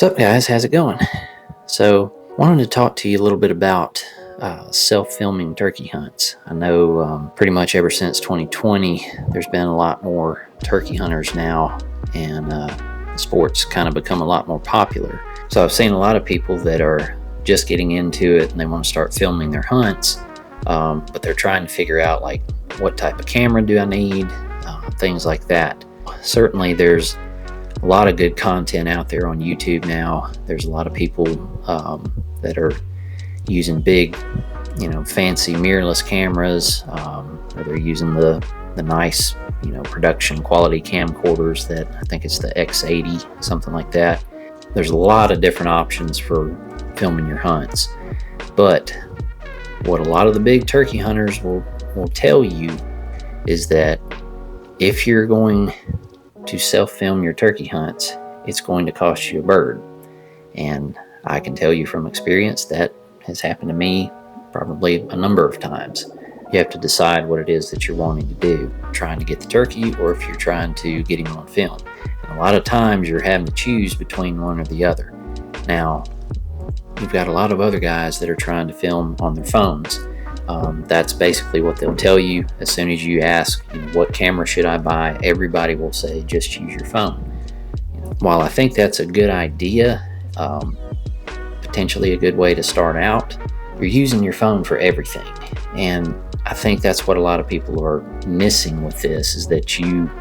What's up, guys? How's it going? So, wanted to talk to you a little bit about self-filming turkey hunts. I know pretty much ever since 2020, there's been a lot more turkey hunters now, and the sport's kind of become a lot more popular. So, I've seen a lot of people that are just getting into it and they want to start filming their hunts, but they're trying to figure out like what type of camera do I need, things like that. Certainly, there's a lot of good content out there on YouTube now. There's a lot of people that are using big, fancy mirrorless cameras, or they're using the nice, production quality camcorders that I think it's the X80, something like that. There's a lot of different options for filming your hunts. But what a lot of the big turkey hunters will tell you is that if you're going to self-film your turkey hunts, it's going to cost you a bird. And I can tell you from experience that has happened to me probably a number of times. You have to decide what it is that you're wanting to do, trying to get the turkey or if you're trying to get him on film. And a lot of times you're having to choose between one or the other. Now, you've got a lot of other guys that are trying to film on their phones. That's basically what they'll tell you. As soon as you ask, what camera should I buy, everybody will say, just use your phone. While I think that's a good idea, potentially a good way to start out, you're using your phone for everything. And I think that's what a lot of people are missing with this, is that you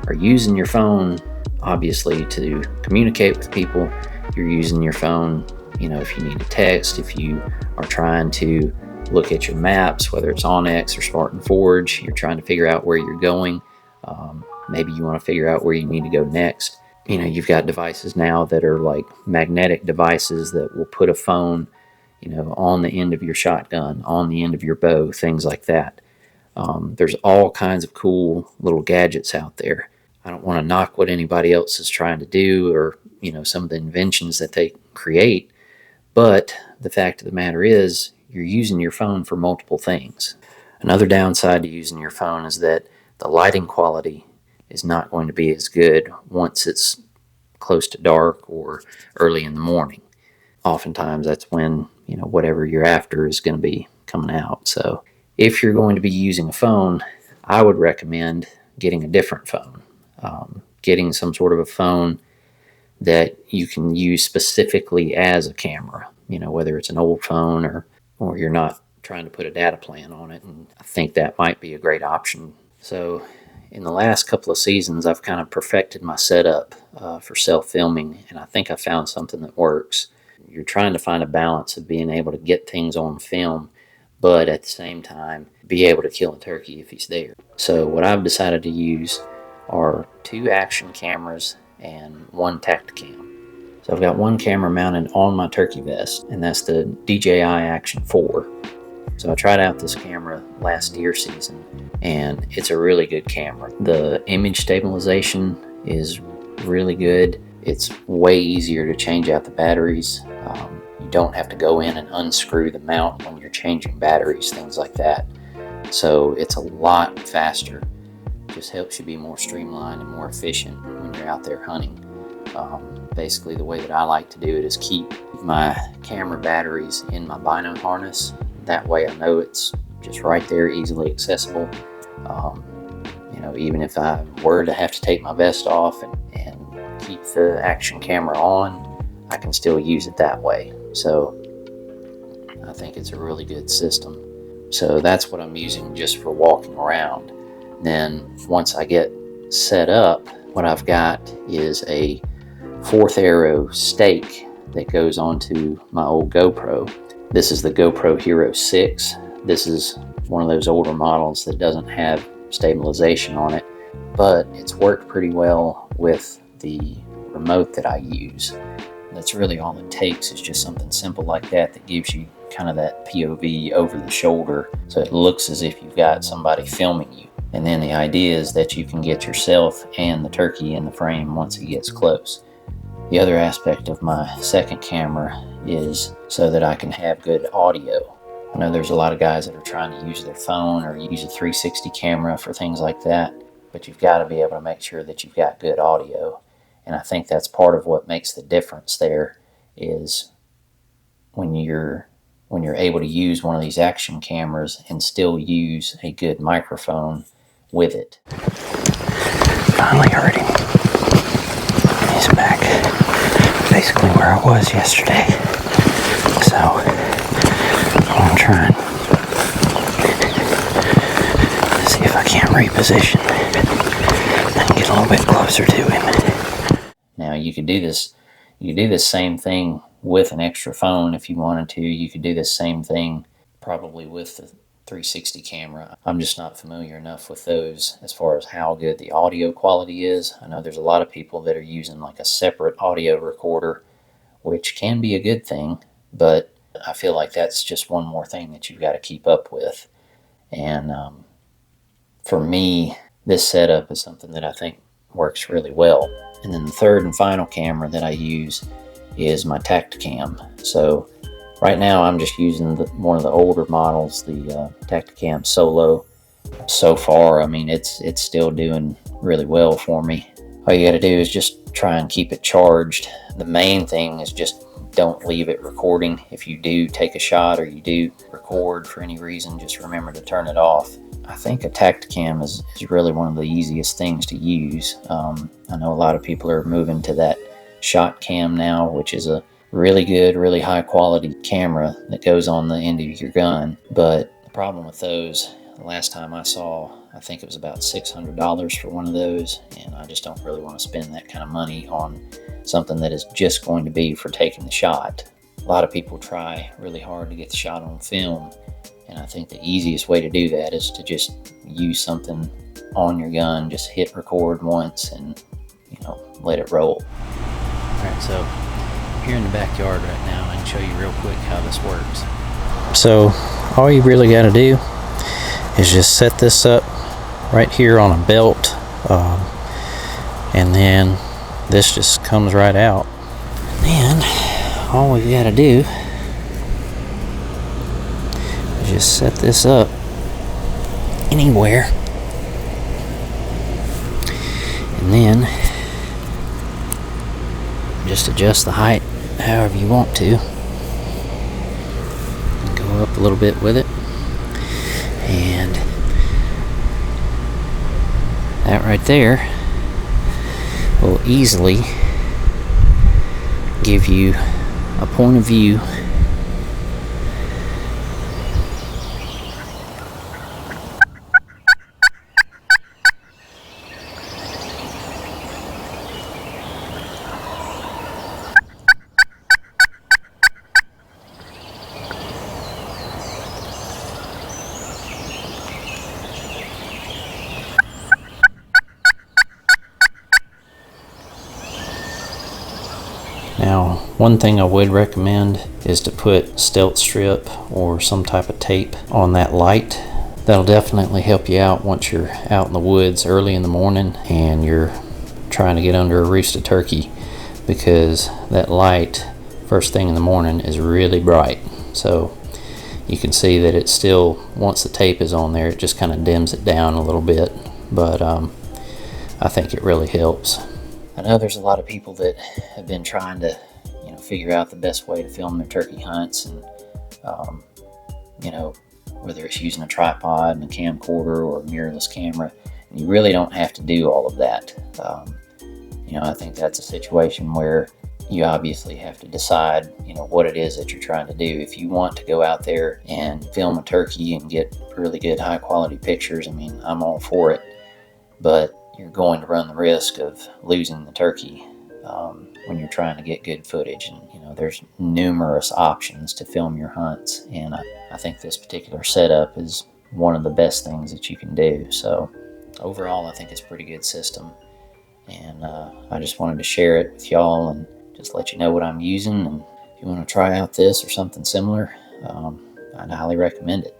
are using your phone, obviously, to communicate with people. You're using your phone, if you need to text, if you are trying to look at your maps, whether it's onX or Spartan Forge, you're trying to figure out where you're going. Maybe you want to figure out where you need to go next. You've got devices now that are like magnetic devices that will put a phone, on the end of your shotgun, on the end of your bow, things like that. There's all kinds of cool little gadgets out there. I don't want to knock what anybody else is trying to do or, some of the inventions that they create, but the fact of the matter is, you're using your phone for multiple things. Another downside to using your phone is that the lighting quality is not going to be as good once it's close to dark or early in the morning. Oftentimes that's when, whatever you're after is going to be coming out. So if you're going to be using a phone, I would recommend getting a different phone. Getting some sort of a phone that you can use specifically as a camera, whether it's an old phone or you're not trying to put a data plan on it. And I think that might be a great option. So in the last couple of seasons, I've kind of perfected my setup for self-filming, and I think I found something that works. You're trying to find a balance of being able to get things on film, but at the same time, be able to kill a turkey if he's there. So what I've decided to use are 2 action cameras and 1 Tacticam. So I've got 1 camera mounted on my turkey vest, and that's the DJI Action 4. So I tried out this camera last deer season, and it's a really good camera. The image stabilization is really good. It's way easier to change out the batteries. You don't have to go in and unscrew the mount when you're changing batteries, things like that. So it's a lot faster. Just helps you be more streamlined and more efficient when you're out there hunting. Basically, the way that I like to do it is keep my camera batteries in my bino harness. That way I know it's just right there, easily accessible. Even if I were to have to take my vest off and keep the action camera on, I can still use it that way. So I think it's a really good system. So that's what I'm using just for walking around. Then once I get set up, what I've got is a 4th arrow stake that goes onto my old GoPro. This is the GoPro Hero 6. This is one of those older models that doesn't have stabilization on it, but it's worked pretty well with the remote that I use. That's really all it takes, is just something simple like that gives you kind of that POV over the shoulder, so it looks as if you've got somebody filming you. And then the idea is that you can get yourself and the turkey in the frame once it gets close. The other aspect of my second camera is so that I can have good audio. I know there's a lot of guys that are trying to use their phone or use a 360 camera for things like that, but you've got to be able to make sure that you've got good audio. And I think that's part of what makes the difference there, is when you're able to use one of these action cameras and still use a good microphone with it. Finally heard him. He's back basically where I was yesterday. So I'm gonna try and see if I can't reposition and get a little bit closer to him. Now you could do this same thing with an extra phone if you wanted to. You could do this same thing probably with the 360 camera. I'm just not familiar enough with those as far as how good the audio quality is. I know there's a lot of people that are using like a separate audio recorder, which can be a good thing, but I feel like that's just one more thing that you've got to keep up with. And for me, this setup is something that I think works really well. And then the third and final camera that I use is my Tactacam. So right now I'm just using one of the older models, the Tactacam Solo. So far, I mean, it's still doing really well for me. All you got to do is just try and keep it charged. The main thing is just don't leave it recording. If you do take a shot or you do record for any reason, just remember to turn it off. I think a Tactacam is really one of the easiest things to use. I know a lot of people are moving to that ShotCam now, which is a really good, really high quality camera that goes on the end of your gun. But the problem with those, the last time I saw, I think it was about $600 for one of those, and I just don't really want to spend that kind of money on something that is just going to be for taking the shot. A lot of people try really hard to get the shot on film, and I think the easiest way to do that is to just use something on your gun, just hit record once and, let it roll. Alright, so I'm here in the backyard right now. I can show you real quick how this works. So all you really got to do is just set this up right here on a belt, and then this just comes right out. And then all we got to do is just set this up anywhere, and then just adjust the height however you want to, and go up a little bit with it, and that right there will easily give you a point of view Now, one thing I would recommend is to put stealth strip or some type of tape on that light. That'll definitely help you out once you're out in the woods early in the morning and you're trying to get under a roost of turkey, because that light first thing in the morning is really bright. So you can see that it still, once the tape is on there, it just kind of dims it down a little bit, but I think it really helps. I know there's a lot of people that have been trying to, figure out the best way to film their turkey hunts, and whether it's using a tripod and a camcorder or a mirrorless camera, and you really don't have to do all of that. I think that's a situation where you obviously have to decide, what it is that you're trying to do. If you want to go out there and film a turkey and get really good high quality pictures, I'm all for it, but you're going to run the risk of losing the turkey when you're trying to get good footage. And there's numerous options to film your hunts, and I think this particular setup is one of the best things that you can do. So overall, I think it's a pretty good system, and I just wanted to share it with y'all and just let you know what I'm using. And if you want to try out this or something similar, I'd highly recommend it.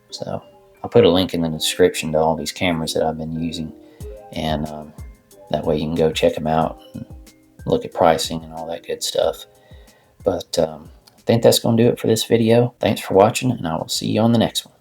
So I'll put a link in the description to all these cameras that I've been using, and that way you can go check them out and look at pricing and all that good stuff. But I think that's going to do it for this video. Thanks for watching, and I will see you on the next one.